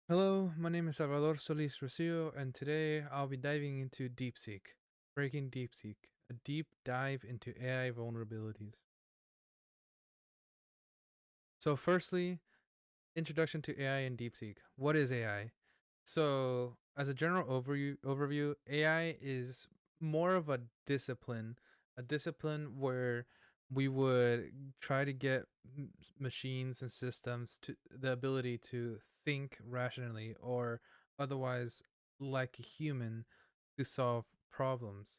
Hello, my name is Salvador Solis Rocio, and today I'll be diving into Deepseek, Breaking Deepseek, a deep dive into AI vulnerabilities. So, firstly, introduction to AI and Deepseek. What is AI? So, as a general overview, AI is more of a discipline where we would try to get machines and systems to the ability to think rationally or otherwise like a human to solve problems.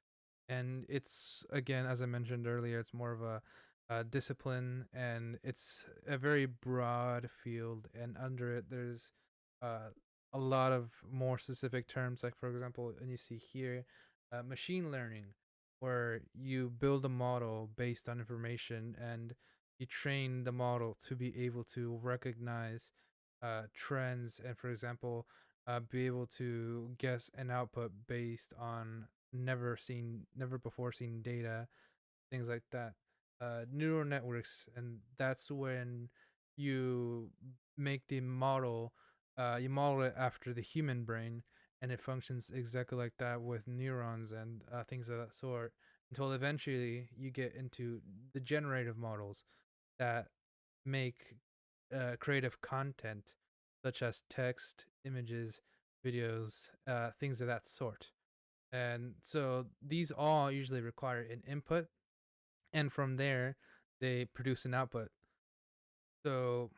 And it's again, as I mentioned earlier, it's more of a discipline, and it's a very broad field. And under it, there's uh, a lot of more specific terms, like for example, and you see here, machine learning, where you build a model based on information and you train the model to be able to recognize trends and, for example, be able to guess an output based on never before seen data, things like that. Neural networks, and that's when you make the model, you model it after the human brain, and it functions exactly like that with neurons and things of that sort. Until eventually you get into the generative models that make creative content, such as text, images, videos, things of that sort. And so these all usually require an input, and from there they produce an output. So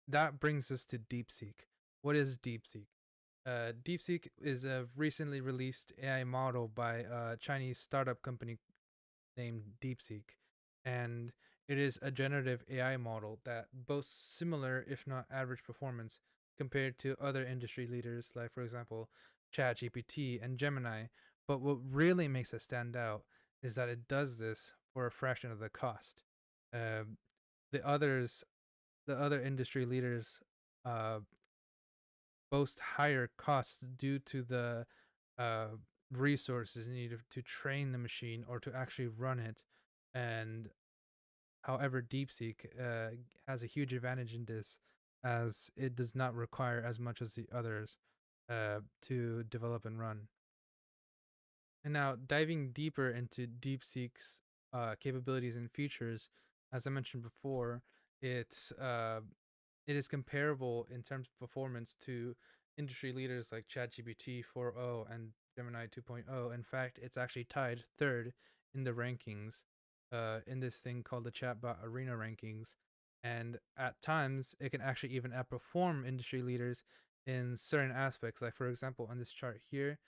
that brings us to DeepSeek. What is DeepSeek? DeepSeek is a recently released AI model by a Chinese startup company named Deepseek, and it is a generative AI model that boasts similar, if not average, performance compared to other industry leaders, like, for example, ChatGPT and Gemini. But what really makes it stand out is that it does this for a fraction of the cost. Um, the others, the other industry leaders, uh, boast higher costs due to the uh, resources needed to train the machine or to actually run it. And however, DeepSeek has a huge advantage in this, as it does not require as much as the others to develop and run. And now, diving deeper into DeepSeek's capabilities and features, as I mentioned before, it's it is comparable in terms of performance to industry leaders like ChatGPT 4.0 and Gemini 2.0. In fact, it's actually tied third in the rankings, in this thing called the Chatbot Arena rankings. And at times, it can actually even outperform industry leaders in certain aspects. Like, for example, on this chart here,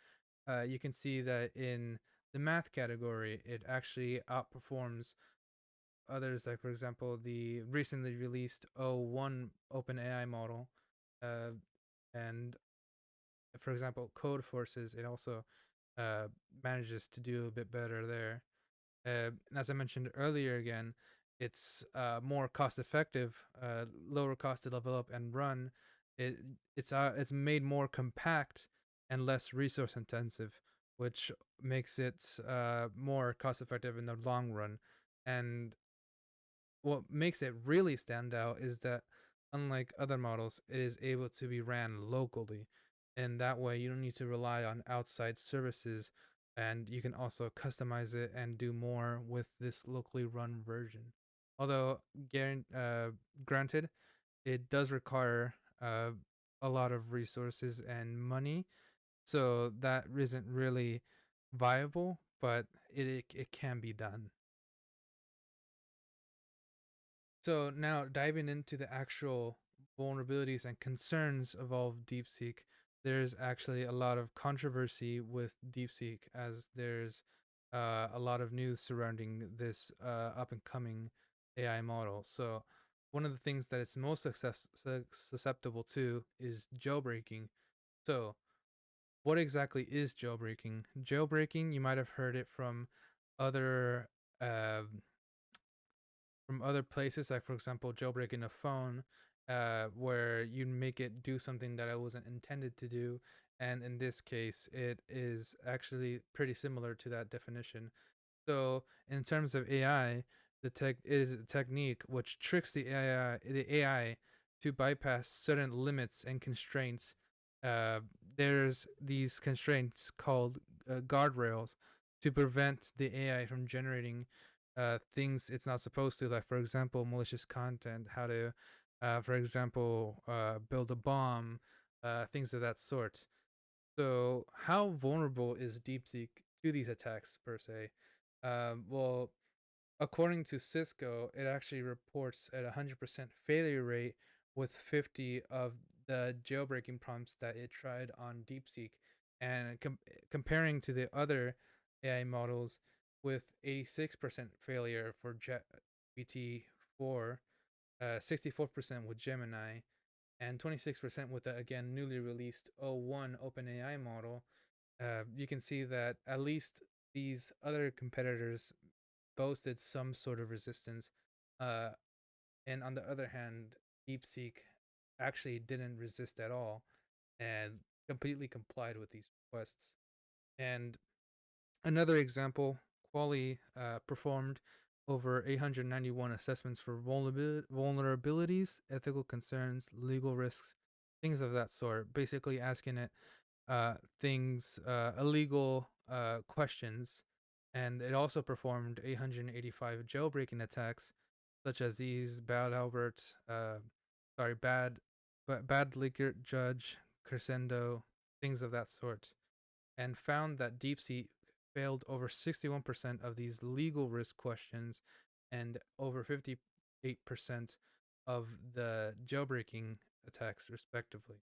you can see that in the math category, it actually outperforms others, like, for example, the recently released O1 OpenAI model. Uh, and, for example, Code Forces, it also manages to do a bit better there. And as I mentioned earlier, again, it's more cost effective, lower cost to develop and run. It's made more compact and less resource intensive, which makes it more cost effective in the long run. And what makes it really stand out is that, unlike other models, it is able to be ran locally. And that way, you don't need to rely on outside services, and you can also customize it and do more with this locally run version. Although, granted, it does require a lot of resources and money, so that isn't really viable, but it can be done. So now diving into the actual vulnerabilities and concerns of all of DeepSeek, there's actually a lot of controversy with DeepSeek, as there's a lot of news surrounding this up and coming AI model. So one of the things that it's most susceptible to is jailbreaking. So what exactly is jailbreaking? Jailbreaking, you might have heard it other uh, from other places, like, for example, jailbreaking a phone, where you make it do something that it wasn't intended to do. And in this case, it is actually pretty similar to that definition. So, in terms of AI, the tech is a technique which tricks the AI to bypass certain limits and constraints. Uh, there's these constraints called guardrails to prevent the AI from generating things it's not supposed to, like, for example, malicious content, how to, for example, build a bomb, things of that sort. So, how vulnerable is DeepSeek to these attacks, per se? Well, according to Cisco, it actually reports at 100% failure rate with 50 of the jailbreaking prompts that it tried on DeepSeek, and comparing to the other AI models with 86% failure for GPT-4, 64% with Gemini, and 26% with the again newly released O1 OpenAI model. You can see that at least these other competitors boasted some sort of resistance. Uh, and on the other hand, DeepSeek actually didn't resist at all and completely complied with these requests. And another example, Quali performed over 891 assessments for vulnerabilities, ethical concerns, legal risks, things of that sort, basically asking it illegal questions. And it also performed 885 jailbreaking attacks, such as these bad Albert, bad liquor judge, crescendo, things of that sort, and found that DeepSeek failed over 61% of these legal risk questions and over 58% of the jailbreaking attacks, respectively.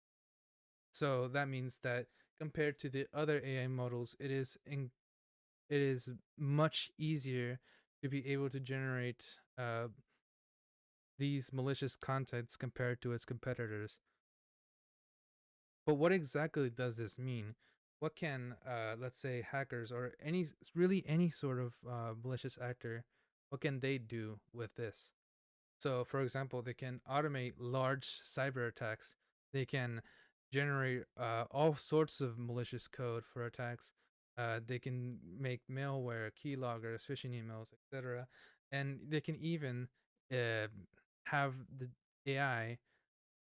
So that means that compared to the other AI models, it is much easier to be able to generate these malicious contents compared to its competitors. But what exactly does this mean? What can, let's say, hackers or any sort of malicious actor, what can they do with this? So, for example, they can automate large cyber attacks. They can generate all sorts of malicious code for attacks. They can make malware, keyloggers, phishing emails, etc. And they can even uh, have the AI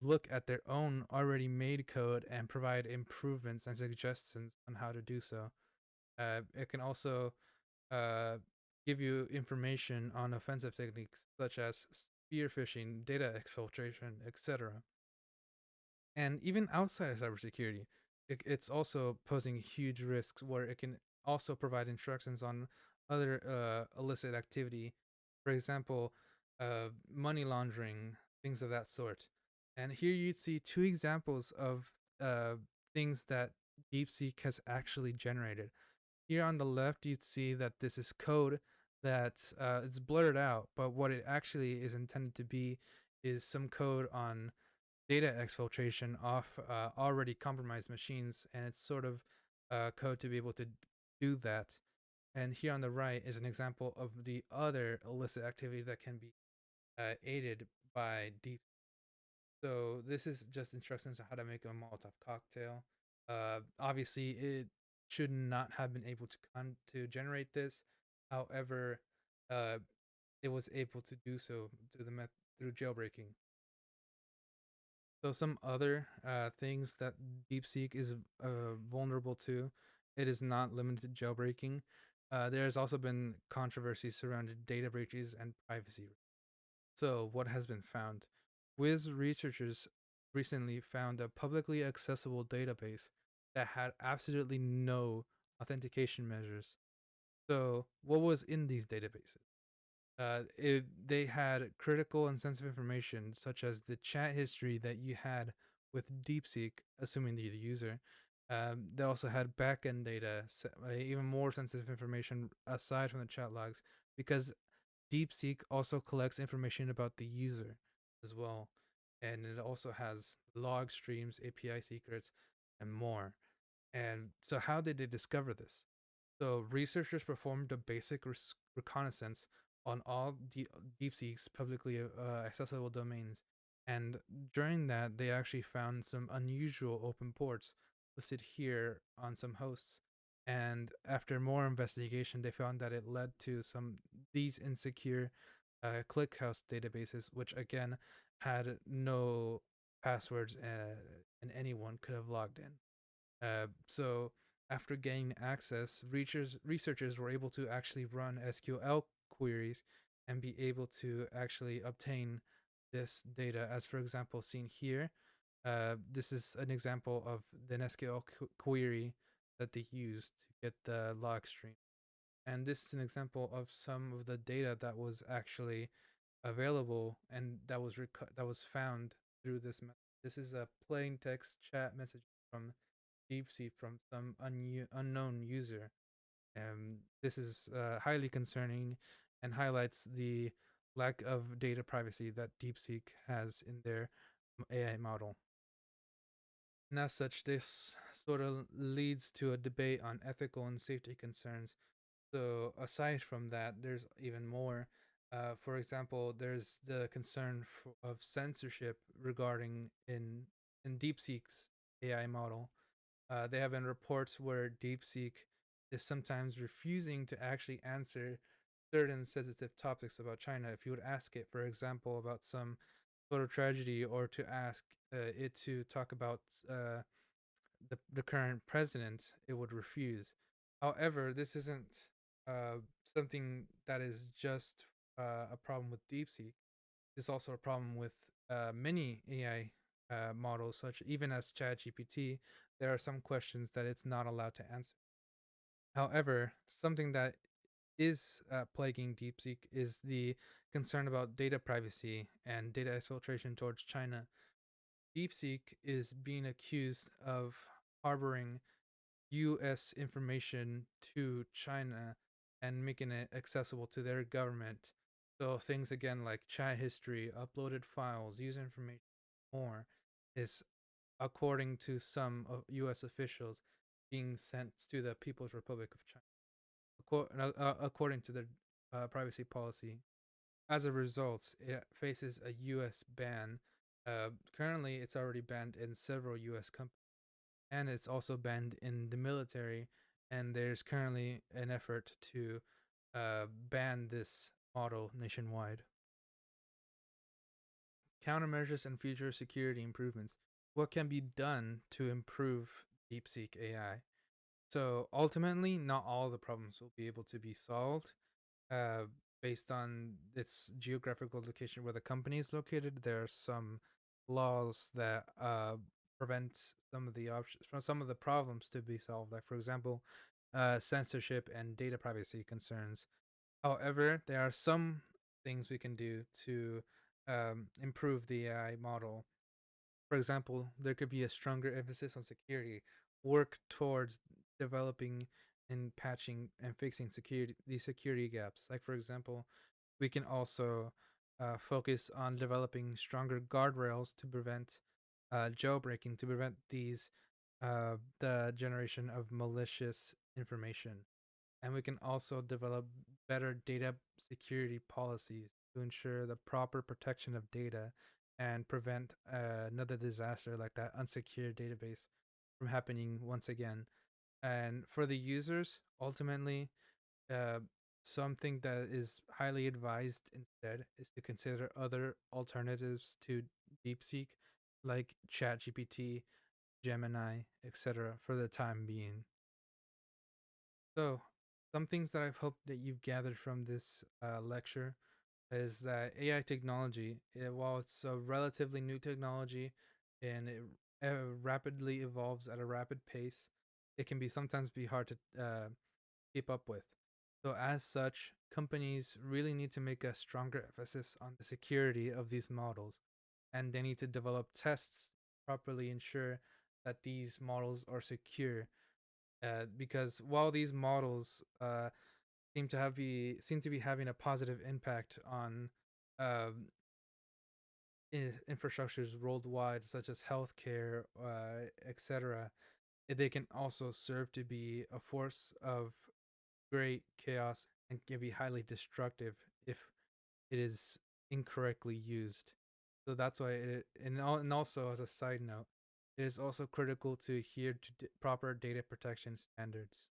look at their own already made code and provide improvements and suggestions on how to do so. It can also uh, give you information on offensive techniques such as spear phishing, data exfiltration, etc. And even outside of cybersecurity, it's also posing huge risks where it can also provide instructions on other illicit activity, for example, money laundering, things of that sort. And here you'd see two examples of uh, things that DeepSeek has actually generated. Here on the left, you'd see that this is code that it's blurred out, but what it actually is intended to be is some code on data exfiltration off already compromised machines, and it's sort of code to be able to do that. And here on the right is an example of the other illicit activity that can be aided by deep. So this is just instructions on how to make a Molotov cocktail. Obviously, it should not have been able to generate this. However, uh, it was able to do so through through jailbreaking. So some other things that DeepSeek is vulnerable to, it is not limited to jailbreaking. There has also been controversy surrounding data breaches and privacy. So what has been found? Wiz researchers recently found a publicly accessible database that had absolutely no authentication measures. So what was in these databases? They had critical and sensitive information such as the chat history that you had with DeepSeek, assuming the user. They also had backend data, even more sensitive information aside from the chat logs, because DeepSeek also collects information about the user as well, and it also has log streams, API secrets, and more. And so, how did they discover this? So, researchers performed a basic reconnaissance on all DeepSeek's publicly accessible domains. And during that, they actually found some unusual open ports listed here on some hosts. And after more investigation, they found that it led to some these insecure ClickHouse databases, which again had no passwords, and anyone could have logged in. So after gaining access, researchers were able to actually run SQL queries and be able to actually obtain this data. As for example, seen here, this is an example of the SQL query that they used to get the log stream. And this is an example of some of the data that was actually available and that was found through this method. This is a plain text chat message from Deepseek from some unknown user. This is highly concerning and highlights the lack of data privacy that Deepseek has in their AI model. And as such, this sort of leads to a debate on ethical and safety concerns. So, aside from that, there's even more. For example, there's the concern of censorship regarding in DeepSeek's AI model. They have been reports where DeepSeek is sometimes refusing to actually answer certain sensitive topics about China. If you would ask it, for example, about some photo tragedy, or to ask it to talk about the current president, it would refuse. However, this isn't something that is just a problem with DeepSeek. It's also a problem with many AI models, such even as ChatGPT. There are some questions that it's not allowed to answer. However, something that is plaguing DeepSeek is the concern about data privacy and data exfiltration towards China. DeepSeek is being accused of harboring US information to China and making it accessible to their government. So things again like chat history, uploaded files, user information, more is, according to some US officials, being sent to the People's Republic of China, according to their privacy policy. As a result, it faces a US ban. Currently, it's already banned in several US companies, and it's also banned in the military. And there's currently an effort to ban this model nationwide. Countermeasures and future security improvements. What can be done to improve DeepSeek AI? So ultimately, not all the problems will be able to be solved. Uh, Based on its geographical location where the company is located, there are some laws that prevent some of the options from some of the problems to be solved. Like for example, censorship and data privacy concerns. However, there are some things we can do to improve the AI model. For example, there could be a stronger emphasis on security, work towards developing and patching and fixing these security gaps. Like for example, we can also focus on developing stronger guardrails to prevent jailbreaking, to prevent the generation of malicious information. And we can also develop better data security policies to ensure the proper protection of data and prevent another disaster like that unsecured database from happening once again. And for the users, ultimately, uh, something that is highly advised instead is to consider other alternatives to DeepSeek, like ChatGPT, Gemini, etc., for the time being. So, some things that I've hoped that you've gathered from this lecture is that AI technology, while it's a relatively new technology and it rapidly evolves at a rapid pace, it can be sometimes be hard to keep up with. So, as such, companies really need to make a stronger emphasis on the security of these models, and they need to develop tests properly ensure that these models are secure. Because while these models seem to be having a positive impact on um, infrastructures worldwide, such as healthcare, etc., they can also serve to be a force of great chaos and can be highly destructive if it is incorrectly used. So that's why and also as a side note, it is also critical to adhere to proper data protection standards.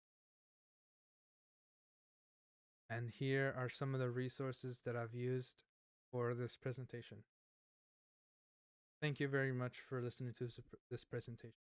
And here are some of the resources that I've used for this presentation. Thank you very much for listening to this presentation.